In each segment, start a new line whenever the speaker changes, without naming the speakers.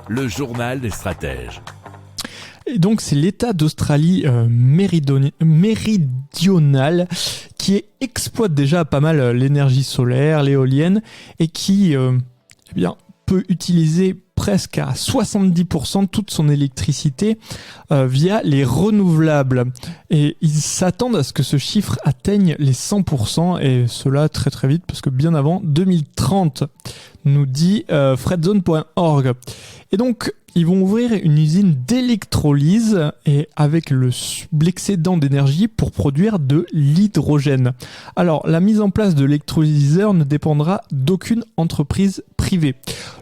Le journal des stratèges.
Et donc c'est l'État d'Australie méridionale qui exploite déjà pas mal l'énergie solaire, l'éolienne, et qui peut utiliser presque à 70% toute son électricité via les renouvelables. Et ils s'attendent à ce que ce chiffre atteigne les 100%, et cela très très vite, parce que bien avant 2030, nous dit fredzone.org. Et donc, ils vont ouvrir une usine d'électrolyse et avec l'excédent d'énergie pour produire de l'hydrogène. Alors, la mise en place de l'électrolyseur ne dépendra d'aucune entreprise privée.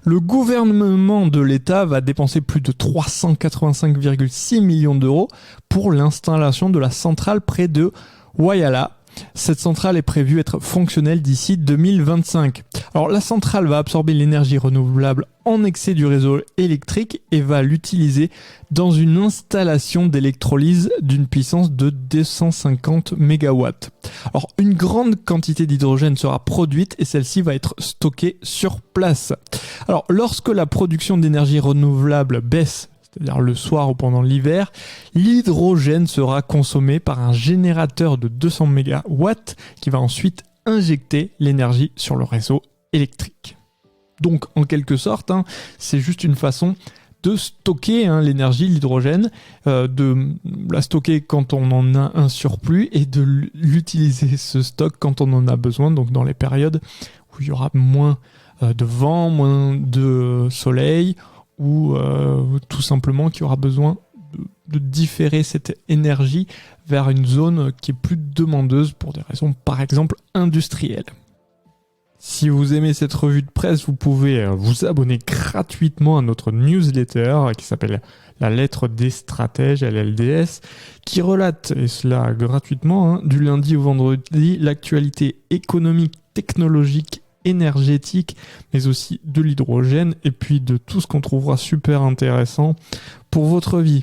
Le gouvernement de l'État va dépenser plus de 385,6 millions d'euros pour l'installation de la centrale près de Whyalla. Cette centrale est prévue être fonctionnelle d'ici 2025. Alors la centrale va absorber l'énergie renouvelable en excès du réseau électrique et va l'utiliser dans une installation d'électrolyse d'une puissance de 250 MW. Alors une grande quantité d'hydrogène sera produite et celle-ci va être stockée sur place. Alors lorsque la production d'énergie renouvelable baisse, c'est-à-dire le soir ou pendant l'hiver, l'hydrogène sera consommé par un générateur de 200 MW qui va ensuite injecter l'énergie sur le réseau électrique. Donc en quelque sorte, c'est juste une façon de stocker l'énergie, l'hydrogène, de la stocker quand on en a un surplus et de l'utiliser ce stock quand on en a besoin, donc dans les périodes où il y aura moins de vent, moins de soleil, ou tout simplement qu'il y aura besoin de différer cette énergie vers une zone qui est plus demandeuse pour des raisons par exemple industrielles. Si vous aimez cette revue de presse, vous pouvez vous abonner gratuitement à notre newsletter qui s'appelle La Lettre des Stratèges, LLDS, qui relate, et cela gratuitement, du lundi au vendredi, l'actualité économique, technologique, énergétique, mais aussi de l'hydrogène et puis de tout ce qu'on trouvera super intéressant pour votre vie.